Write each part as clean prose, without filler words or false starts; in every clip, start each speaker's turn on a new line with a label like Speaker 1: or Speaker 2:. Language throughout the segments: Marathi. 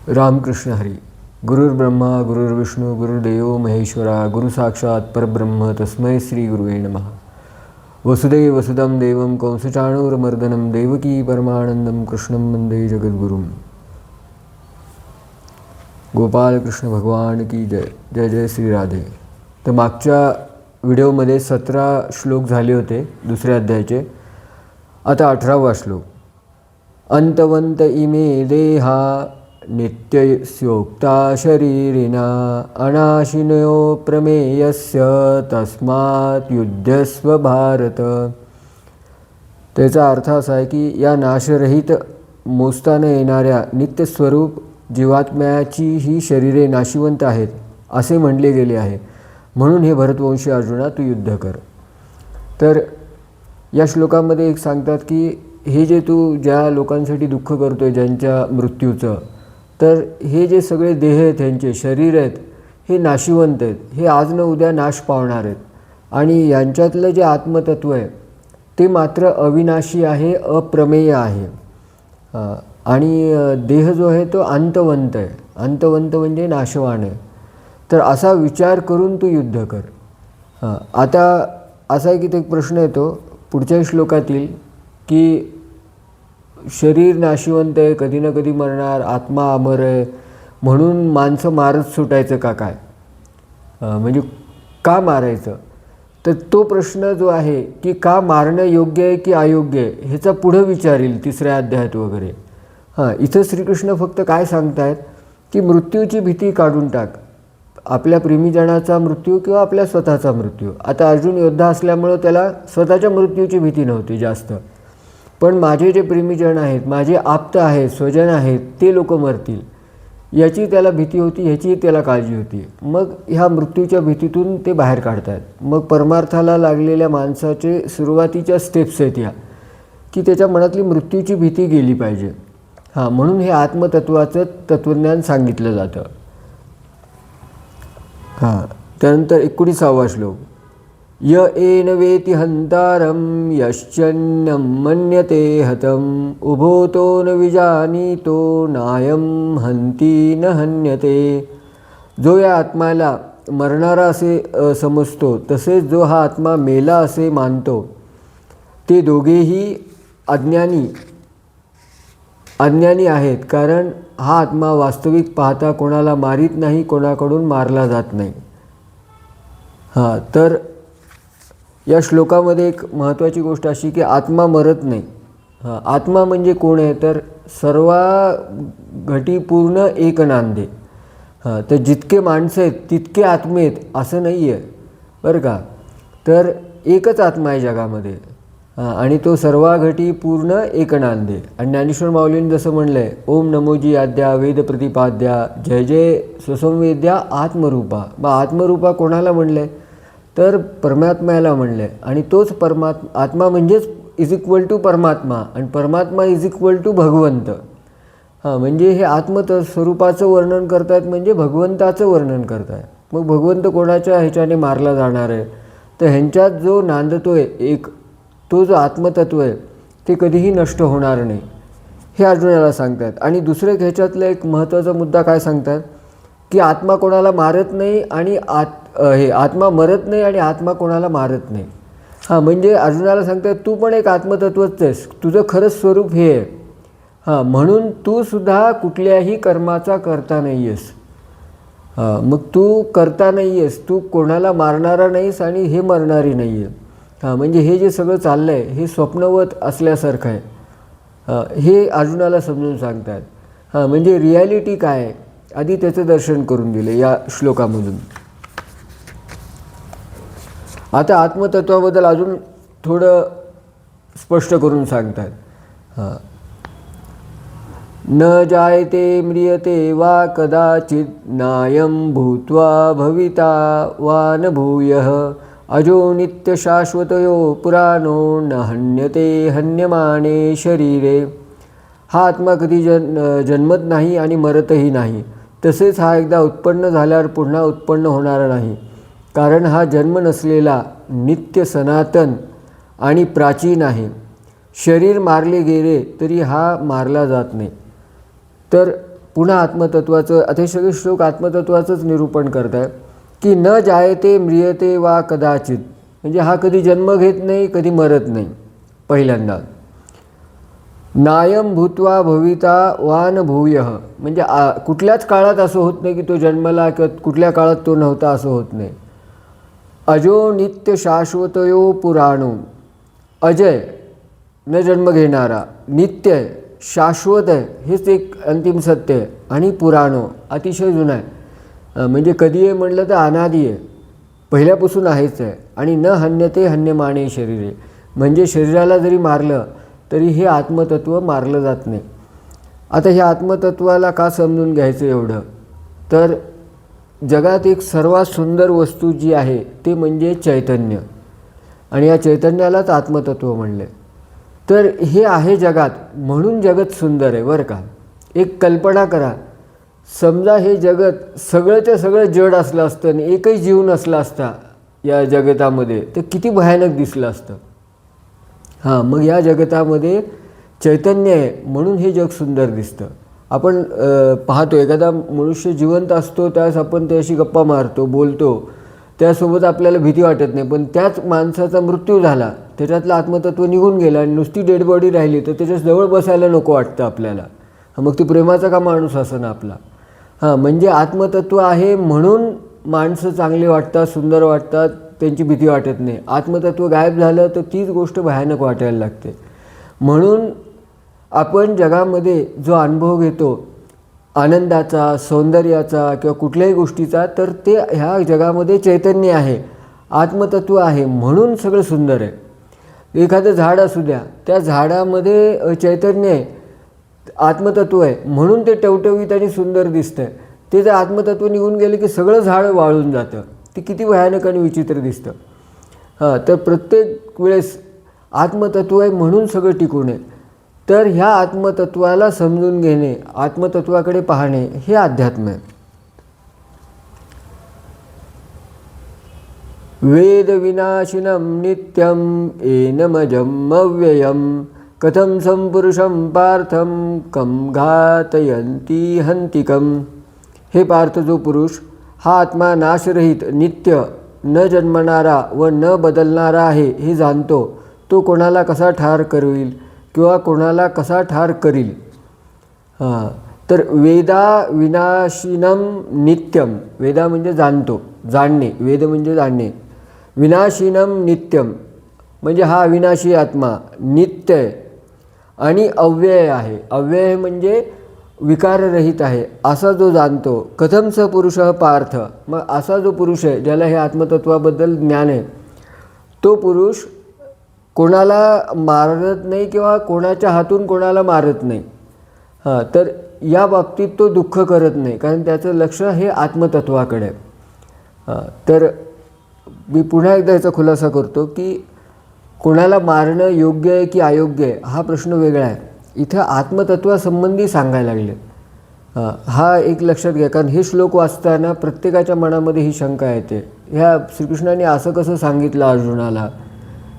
Speaker 1: रामकृष्ण हरी. गुरुर्ब्रह्मा गुरुर्विष्णू गुरुर्देव महेश्वरा गुरु साक्षात परब्रह्म तस्मै श्री गुरुवे नमः. वसुदेव वसुदं देवं कंसचाणूरमर्दनं देवकी परमानंदं कृष्णं वंदे जगद्गुरुं. गोपाल कृष्ण भगवान की जय. जय जय श्री राधे. तर मागच्या व्हिडिओमध्ये 17 श्लोक झाले होते दुसऱ्या अध्यायाचे. आता 18वा श्लोक. अंतवंत इमे देहा नित्यस्योक्ता शरीरिणा अनाशिनो प्रमेयस्य तस्मात् युध्यस्व भारत. त्याचा अर्थ असा आहे की या नाशरहित मोजता न येणाऱ्या नित्यस्वरूप जीवात्म्याची ही शरीरे नाशिवंत आहेत असे म्हणले गेले आहे. म्हणून हे भरतवंशी अर्जुना तू युद्ध कर. तर या श्लोकामध्ये एक सांगतात की हे जे तू ज्या लोकांसाठी दुःख करतोय ज्यांच्या मृत्यूचं, तर हे जे सगळे देह आहेत त्यांचे शरीर आहेत हे नाशिवंत आहेत. हे आज न उद्या नाश पावणार आहेत. आणि यांच्यातलं जे आत्मतत्व आहे ते मात्र अविनाशी आहे, अप्रमेय आहे. आणि देह जो आहे तो अंतवंत आहे. अंतवंत म्हणजे नाशवान आहे. तर असा विचार करून तू युद्ध कर. आता असा आहे की ते एक प्रश्न येतो पुढच्या श्लोकातील की शरीर नाशिवंत आहे, कधी ना कधी मरणार, आत्मा अमर आहे, म्हणून माणसं मारत सुटायचं का काय, म्हणजे का मारायचं. तर तो प्रश्न जो आहे की का मारणं योग्य आहे की अयोग्य आहे ह्याचा पुढं विचार येईल 3ऱ्या अध्यायात वगैरे. इथं श्रीकृष्ण फक्त काय सांगतायत की मृत्यूची भीती काढून टाक. आपल्या प्रेमीजनाचा मृत्यू किंवा आपल्या स्वतःचा मृत्यू. आता अर्जुन योद्धा असल्यामुळं त्याला स्वतःच्या मृत्यूची भीती नव्हती जास्त, पण माझे जे प्रेमीजन आहेत, माझे आप्त आहेत, स्वजन आहेत, ते लोक मरतील याची त्याला भीती होती, ह्याची त्याला काळजी होती. मग ह्या मृत्यूच्या भीतीतून ते बाहेर काढतात. मग परमार्थाला लागलेल्या माणसाचे सुरुवातीच्या स्टेप्स आहेत या की त्याच्या मनातली मृत्यूची भीती गेली पाहिजे. म्हणून हे आत्मतत्वाचं तत्त्वज्ञान सांगितलं जातं. त्यानंतर 19वा श्लोक. य एन वेति हंतारं यश्चन्नं मन्यते हतं उभोतो न विजानीतो नायं हंती न हन्यते. जो या आत्म्याला मरणारा असे समजतो तसेच जो हा आत्मा मेला असे मानतो ते दोघेही अज्ञानी आहेत. कारण हा आत्मा वास्तविक पाहता कोणाला मारित नाही, कोणाकडून मारला जात नाही. तर या श्लोकामध्ये एक महत्त्वाची गोष्ट अशी की आत्मा मरत नाही. आत्मा म्हणजे कोण आहे तर सर्व घटी पूर्ण एक नांदे. तर जितके माणसं आहेत तितके आत्मे आहेत असं नाही आहे बरं का. तर एकच आत्मा आहे जगामध्ये आणि तो सर्व घटी पूर्ण एक नांदे. आणि ज्ञानेश्वर माऊलींनी जसं म्हणलं आहे, ओम नमोजी आद्या वेद प्रतिपाद्या जय जय स्वसंवेद्या आत्मरूपा. मग आत्मरूपा कोणाला म्हणलं आहे तर परमात्म्याला म्हणलं आहे. आणि तोच आत्मा म्हणजेच इज इक्वल टू परमात्मा आणि परमात्मा इज इक्वल टू भगवंत. म्हणजे हे स्वरूपाचं वर्णन करतायत म्हणजे भगवंताचं वर्णन करतायत. मग भगवंत कोणाच्या ह्याच्याने मारला जाणार आहे तर ह्यांच्यात जो नांदतो आहे एक, तो जो आत्मतत्व आहे ते कधीही नष्ट होणार नाही हे अर्जुनाला सांगतात. आणि दुसरे ह्याच्यातला एक महत्त्वाचा मुद्दा काय सांगतात की आत्मा कोणाला मारत नाही आणि आत्मा मरत नाही आणि आत्मा कोणाला मारत नाही. म्हणजे अर्जुनाला सांगतात तू पण एक आत्मतत्वच आहेस, तुझं खरंच स्वरूप हे आहे. म्हणून तू सुद्धा कुठल्याही कर्माचा करता नाही आहेस. मग तू करता नाही आहेस, तू कोणाला मारणारा नाहीस आणि हे मरणारी नाही आहे. म्हणजे हे जे सगळं चाललं आहे हे स्वप्नवत असल्यासारखं आहे हे अर्जुनाला समजून सांगतात. म्हणजे रिॲलिटी काय आहे आधी त्याचं दर्शन करून दिले या श्लोकामधून. आता आत्मतत्वाबद्दल अजून थोडं स्पष्ट करून सांगतात. न जायते म्रियते वा कदाचित नायं भूत्वा भविता वा न भूयः अजो नित्य शाश्वतयो पुराणो न हन्यते हन्यमाने शरीरे. हा आत्मा कधी जन्मत नाही आणि मरतही नाही. तसेच हा एकदा उत्पन्न झाल्यावर पुन्हा उत्पन्न होणारा नाही. कारण हा जन्म नसलेला नित्य सनातन आणि प्राचीन आहे. शरीर मारले गेले तरी हा मारला जात नाही. तर पुन्हा आत्मतत्वाचं, आता हे सगळे श्लोक आत्मतत्वाचंच निरूपण करत आहे की न जायते म्रियते वा कदाचित, म्हणजे हा कधी जन्म घेत नाही, कधी मरत नाही. पहिल्यांदा नायम भूत्वा भविता वा न भूयः, म्हणजे कुठल्याच काळात असं होत नाही की तो जन्मला किंवा कुठल्या काळात तो नव्हता असं होत नाही. अजो नित्य शाश्वतयो पुराणो, अजय न जन्म घेणारा, नित्य आहे, शाश्वत आहे, हेच एक अंतिम सत्य आहे. आणि पुराणो अतिशय जुना आहे, म्हणजे कधी आहे म्हटलं तर अनादी आहे, पहिल्यापासून आहेच आहे. आणि न हन्यते हन्यमाने शरीरे, म्हणजे शरीराला जरी मारलं तरी हे आत्मतत्व मारलं जात नाही. आता ह्या आत्मतत्वाला का समजून घ्यायचं एवढं, तर जगात एक सर्वात सुंदर वस्तू जी आहे ते म्हणजे चैतन्य, आणि या चैतन्यालाच आत्मतत्व म्हणले. तर हे आहे जगात, म्हणून जगत सुंदर आहे बरं का. एक कल्पना करा, समजा हे जगत सगळंच्या सगळं जड असलं असतं आणि एकही जीव नसला असता या जगतामध्ये, तर किती भयानक दिसलं असतं. हां, मग या जगतामध्ये चैतन्य आहे म्हणून हे जग सुंदर दिसतं. आपण पाहतो एखादा मनुष्य जिवंत असतो, त्यावेळेस आपण त्याशी गप्पा मारतो, बोलतो, त्यासोबत आपल्याला भीती वाटत नाही. पण त्याच माणसाचा मृत्यू झाला, त्याच्यातलं आत्मतत्व निघून गेलं आणि नुसती डेड बॉडी राहिली, तर त्याच्या जवळ बसायला नको वाटतं आपल्याला. मग ती प्रेमाचा का माणूस असं ना आपला. हां, म्हणजे आत्मतत्व आहे म्हणून माणसं चांगली वाटतात, सुंदर वाटतात, त्यांची भीती वाटत नाही. आत्मतत्व गायब झालं तर तीच गोष्ट भयानक वाटायला लागते. म्हणून आपण जगामध्ये जो अनुभव घेतो आनंदाचा, सौंदर्याचा किंवा कुठल्याही गोष्टीचा, तर ते ह्या जगामध्ये चैतन्य आहे, आत्मतत्व आहे म्हणून सगळं सुंदर आहे. एखादं झाड असू द्या, त्या झाडामध्ये चैतन्य आहे, आत्मतत्व आहे म्हणून ते टवटवीत आणि सुंदर दिसतं. ते जर आत्मतत्व निघून गेले की सगळं झाड वाळून जातं, ते किती भयानक आणि विचित्र दिसतं. हां, तर प्रत्येक वेळेस आत्मतत्व आहे म्हणून सगळं टिकून आहे. तर ह्या आत्मतत्वाला समजून घेणे, आत्मतत्वाकडे पाहणे हे अध्यात्म आहे. वेद विनाशिनं नित्यं एनमजम् अव्ययं कथं संपुरुषं पार्थं कं घातयन्ति हन्तिकं. हे पार्थ, जो पुरुष हा आत्मा नाशरहित, नित्य, न जन्मणारा व न बदलणारा आहे हे जाणतो, तो कोणाला कसा ठार करईल किंवा कोणाला कसा ठार करील. हां, तर वेदा विनाशिनम नित्यम, वेदा म्हणजे जाणतो, जाणणे, वेद म्हणजे जाणणे. विनाशिनम नित्यम म्हणजे हा अविनाशी आत्मा नित्य आहे आणि अव्यय आहे. अव्यय म्हणजे विकाररहित आहे, असा जो जाणतो. कथम स पुरुष पार्थ, मग असा जो पुरुष आहे ज्याला हे आत्मतत्वाबद्दल ज्ञान आहे, तो पुरुष कोणाला मारत नाही किंवा कोणाच्या हातून कोणाला मारत नाही. हां, तर या बाबतीत तो दुःख करत नाही, कारण त्याचं लक्ष हे आत्मतत्वाकडे आहे. हां, तर मी पुन्हा एकदा याचा खुलासा करतो की कोणाला मारणं योग्य आहे की अयोग्य आहे हा प्रश्न वेगळा आहे. इथं आत्मतत्वासंबंधी सांगायला लागले. हा एक लक्षात घ्या, कारण हे श्लोक वाचताना प्रत्येकाच्या मनामध्ये ही शंका येते, ह्या श्रीकृष्णाने असं कसं सांगितलं अर्जुनाला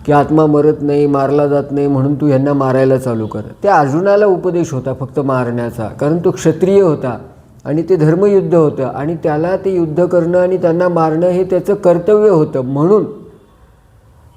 Speaker 1: की आत्मा मरत नाही, मारला जात नाही, म्हणून तू ह्यांना मारायला चालू कर. त्या अर्जुनाला उपदेश होता फक्त मारण्याचा, कारण तो क्षत्रिय होता आणि ते धर्मयुद्ध होतं आणि त्याला ते युद्ध करणं आणि त्यांना मारणं हे त्याचं कर्तव्य होतं. म्हणून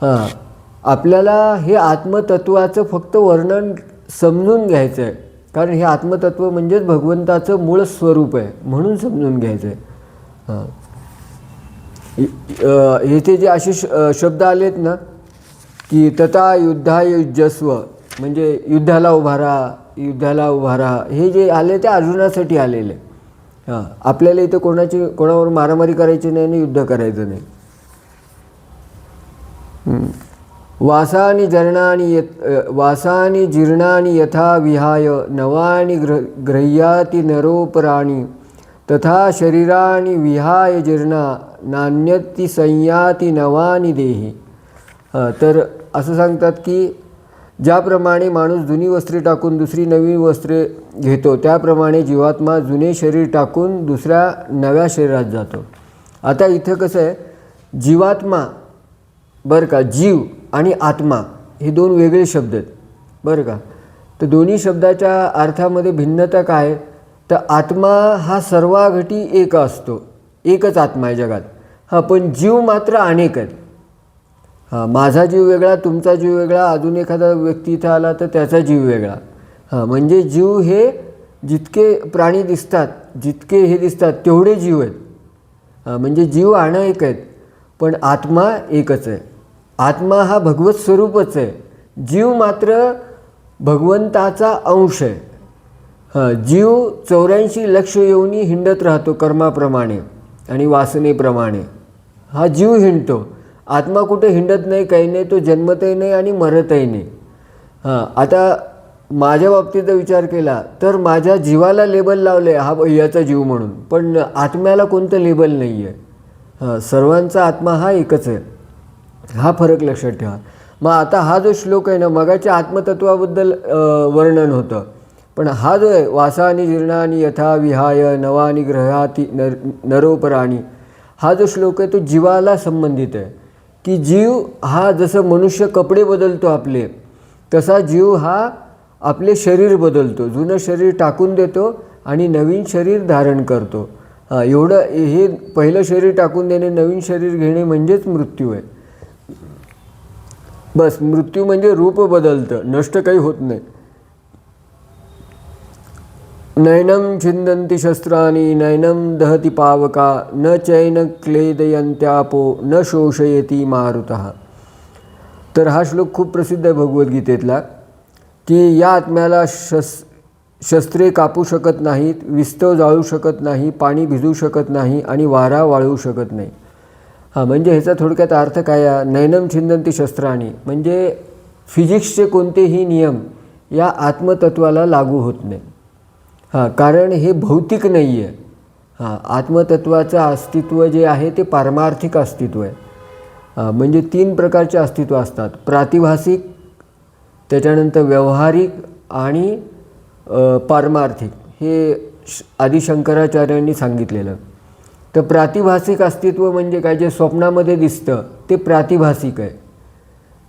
Speaker 1: हां, आपल्याला हे आत्मतत्वाचं फक्त वर्णन समजून घ्यायचं आहे, कारण हे आत्मतत्व म्हणजेच भगवंताचं मूळ स्वरूप आहे म्हणून समजून घ्यायचं आहे. हां, येथे जे असे शब्द आलेत ना की तथा युद्धायुज्यस्व, म्हणजे युद्धाला उभारा, युद्धाला उभारा, हे जे आले ते अर्जुनासाठी आलेले. हां, आपल्याला इथं कोणावर मारामारी करायची नाही आणि युद्ध करायचं नाही. वासानि जीर्णानि यथा विहाय नवानि गृह्याति नरोपराणि तथा शरीराणि विहाय जीर्णा नान्यति संयाति नवानि देहि. तर असं सांगतात की ज्याप्रमाणे माणूस जुनी वस्त्रे टाकून दुसरी नवी वस्त्रे घेतो, त्याप्रमाणे जीवात्मा जुने शरीर टाकून दुसऱ्या नव्या शरीरात जातो. आता इथं कसं आहे, जीवात्मा बरं का, जीव आणि आत्मा हे दोन वेगळे शब्द आहेत बरं का. तर दोन्ही शब्दाच्या अर्थामध्ये भिन्नता काय, तर आत्मा हा सर्वाघटी एक असतो, एकच आत्मा आहे जगात. पण जीव मात्र अनेक आहेत. माझा जीव वेगळा, तुमचा जीव वेगळा, अजून एखादा व्यक्ती इथं आला तर त्याचा जीव वेगळा. म्हणजे जीव हे जितके प्राणी दिसतात, जितके हे दिसतात तेवढे जीव आहेत. म्हणजे जीव अनेक आहेत पण आत्मा एकच आहे. आत्मा हा भगवत स्वरूपच आहे. जीव मात्र भगवंताचा अंश आहे. जीव 84 लक्ष योनी हिंडत राहतो कर्माप्रमाणे आणि वासनेप्रमाणे. हा जीव हिंडतो. आत्मा कुठे हिंडत नाही, काही नाही. तो जन्मतही नाही आणि मरतही नाही. आता माझ्या बाबतीत विचार केला तर माझ्या जीवाला लेबल लावले हा याचा जीव म्हणून, पण आत्म्याला कोणतं लेबल नाही आहे. सर्वांचा आत्मा हा एकच आहे. हा फरक लक्षात ठेवा. मग आता हा जो श्लोक आहे ना, मगाच्या आत्मतत्वाबद्दल वर्णन होतं, पण हा जो आहे वासानी जीर्णानी यथा विहाय नवानी ग्रहाती नरोपराणी, हा जो श्लोक आहे तो जीवाला संबंधित आहे. की जीव हा जसं मनुष्य कपडे बदलतो आपले, तसा जीव हा आपले शरीर बदलतो. जुनं शरीर टाकून देतो आणि नवीन शरीर धारण करतो. एवढं हे पहिलं शरीर टाकून देणे, नवीन शरीर घेणे म्हणजेच मृत्यू आहे. बस, मृत्यू म्हणजे रूप बदलतं, नष्ट काही होत नाही. नैनम छिंदन्ति शस्त्राणि नैनम दहति पावका न चैन क्लेदयन्त्यापो न शोषयति मारुतः. तर हा श्लोक खूप प्रसिद्ध आहे भगवद्गीतेतला, की या आत्म्याला शस्त्रे कापू शकत नाहीत, विस्तव जाळू शकत नाही, पाणी भिजू शकत नाही आणि वारा वाळू शकत नाही. म्हणजे ह्याचा थोडक्यात अर्थ काय आहे? नैनम छिंदन्ति शस्त्राणि म्हणजे फिजिक्सचे कोणतेही नियम या आत्मतत्वाला लागू होत नाही. कारण हे भौतिक नाही आहे. आत्मतत्वाचं अस्तित्व जे आहे ते पारमार्थिक अस्तित्व आहे. म्हणजे 3 प्रकारचे अस्तित्व असतात: प्रातिभासिक, त्याच्यानंतर व्यवहारिक आणि पारमार्थिक. हे आदि शंकराचार्यांनी सांगितलेलं. तर प्रातिभासिक अस्तित्व म्हणजे काय? जे स्वप्नामध्ये दिसतं ते प्रातिभासिक आहे.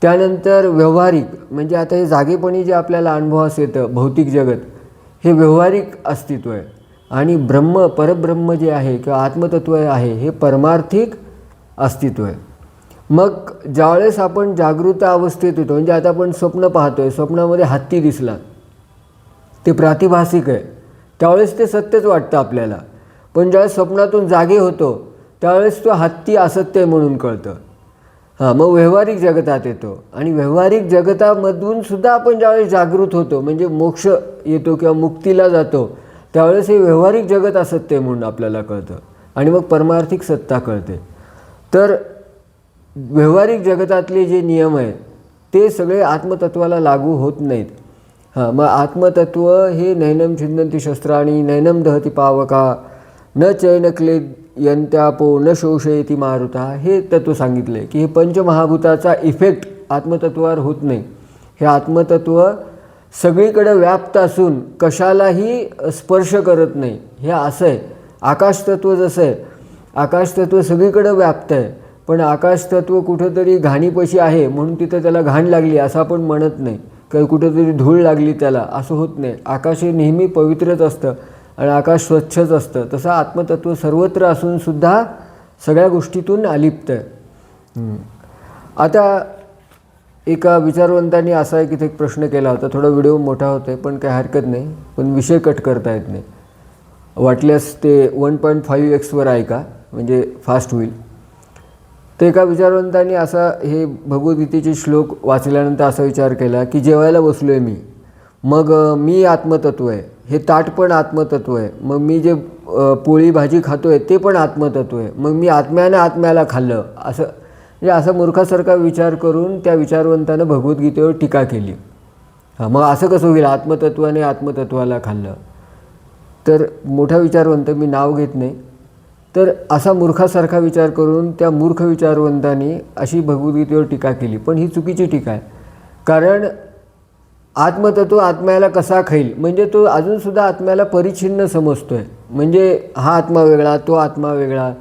Speaker 1: त्यानंतर व्यवहारिक म्हणजे आता हे जागेपणी जे आपल्याला अनुभवास येतं भौतिक जगत, हे व्यवहारिक अस्तित्व आहे. आणि ब्रह्म, परब्रह्म जे आहे किंवा आत्मतत्व आहे हे परमार्थिक अस्तित्व आहे. मग ज्यावेळेस आपण जागृत अवस्थेत येतो, म्हणजे आता आपण स्वप्न पाहतोय, स्वप्नामध्ये हत्ती दिसला, ते प्रातिभासिक आहे, त्यावेळेस ते सत्यच वाटतं आपल्याला. पण ज्यावेळेस स्वप्नातून जागे होतो त्यावेळेस तो हत्ती असत्य आहे म्हणून कळतं. मग व्यवहारिक जगतात येतो आणि व्यवहारिक जगतामधून सुद्धा आपण ज्यावेळेस जागृत होतो, म्हणजे मोक्ष येतो किंवा मुक्तीला जातो, त्यावेळेस हे व्यवहारिक जगत असत्य आहे म्हणून आपल्याला कळतं आणि मग परमार्थिक सत्ता कळते. तर व्यवहारिक जगतातले जे नियम आहेत ते सगळे आत्मतत्वाला लागू होत नाहीत. मग आत्मतत्व हे नैनम छिंदन्ति शस्त्राणि नैनम दहति पावका न चैन क्लेदयन्त्यापो न शोषयति मारुतः, हे तत्व सांगितले की हे पंचमहाभूताचा इफेक्ट आत्मतत्वावर होत नाही. हे आत्मतत्व सगळीकडे व्याप्त असून कशालाही स्पर्श करत नाही. हे असं आहे. आकाशतत्व जसं आहे, आकाशतत्व सगळीकडे व्याप्त आहे, पण आकाशतत्व कुठंतरी घाणीपाशी आहे म्हणून तिथं त्याला घाण लागली असं आपण म्हणत नाही, काही कुठंतरी धूळ लागली त्याला असं होत नाही. आकाश हे नेहमी पवित्रच असतं आणि आकाश स्वच्छच असतं. तसं आत्मतत्व सर्वत्र असून सुद्धा सगळ्या गोष्टीतून अलिप्त आहे. आता एका विचारवंतांनी असा एक इथे एक प्रश्न केला होता. थोडा व्हिडिओ मोठा होतो आहे पण काही हरकत नाही, पण विषय कट करता येत नाही. वाटल्यास ते 1.5x वर ऐका म्हणजे फास्ट होईल. तर एका विचारवंतांनी असा हे भगवद्गीतेचे श्लोक वाचल्यानंतर असा विचार केला की जेवायला बसलो आहे मी, मग मी आत्मतत्व आहे, हे ताट पण आत्मतत्व आहे, मग मी जे पोळी भाजी खातो आहे ते पण आत्मतत्व आहे, मग मी आत्म्याला खाल्लं, असं म्हणजे असा मूर्खासारखा विचार करून त्या विचारवंतानं भगवद्गीतेवर टीका केली. मग असं कसं होईल आत्मतत्वाने आत्मतत्वाला खाल्लं? तर मोठा विचारवंत, मी नाव घेत नाही, तर असा मूर्खासारखा विचार करून त्या मूर्ख विचारवंतांनी अशी भगवद्गीतेवर टीका केली. पण ही चुकीची टीका आहे. कारण आत्मतत्व आत्म्याला कसा खाईल म्हणजे तो अजूनसुद्धा आत्म्याला परिच्छिन्न समजतो आहे. म्हणजे हा आत्मा वेगळा, तो आत्मा वेगळा,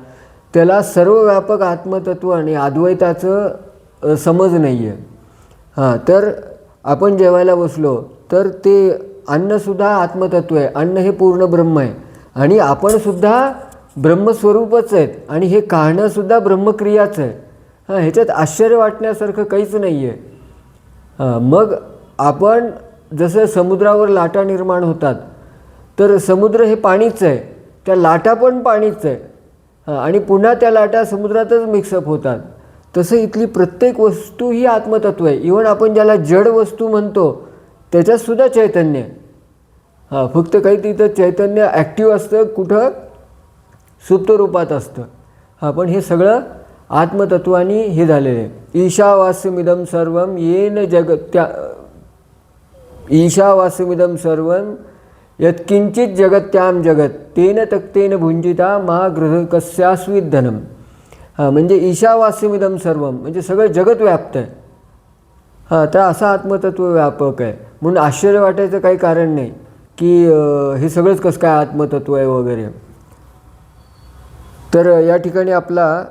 Speaker 1: त्याला सर्वव्यापक आत्मतत्व आणि अद्वैताचं समज नाही आहे. तर आपण जेवायला बसलो तर ते अन्नसुद्धा आत्मतत्व आहे, अन्न हे पूर्ण ब्रह्म आहे आणि आपणसुद्धा ब्रह्मस्वरूपच आहेत आणि हे काढणंसुद्धा ब्रह्मक्रियाच आहे. ह्याच्यात आश्चर्य वाटण्यासारखं काहीच नाही आहे. मग आपण जसं समुद्रावर लाटा निर्माण होतात, तर समुद्र हे पाणीच आहे, त्या लाटा पण पाणीच आहे आणि पुन्हा त्या लाटा समुद्रातच मिक्सअप होतात. तसं इथली प्रत्येक वस्तू ही आत्मतत्व आहे. इव्हन आपण ज्याला जड वस्तू म्हणतो त्याच्यातसुद्धा चैतन्य आहे. फक्त काही तिथं चैतन्य ॲक्टिव्ह असतं, कुठं सुप्त रूपात असतं. पण हे सगळं आत्मतत्वानी हे झालेलं आहे. ईशावास्यमिदं सर्वं येन जगत्या ईशावास्यमिदं सर्वं यत्किंचित जगत्याम जगत तेन तक्तेन भुंजिता मा गृह कस्यास्वित धनम. म्हणजे ईशावास्यमिदं सर्वं म्हणजे सगळं जगत व्याप्त आहे. तर असं आत्मतत्व व्यापक आहे म्हणून आश्चर्य वाटायचं काही कारण नाही की हे सगळंच कसं काय आत्मतत्व आहे वगैरे. तर या ठिकाणी आपला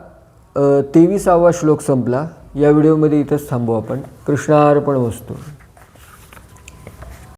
Speaker 1: 23वा श्लोक संपला. या व्हिडिओमध्ये इथंच थांबू आपण. कृष्णार्पणमस्तु.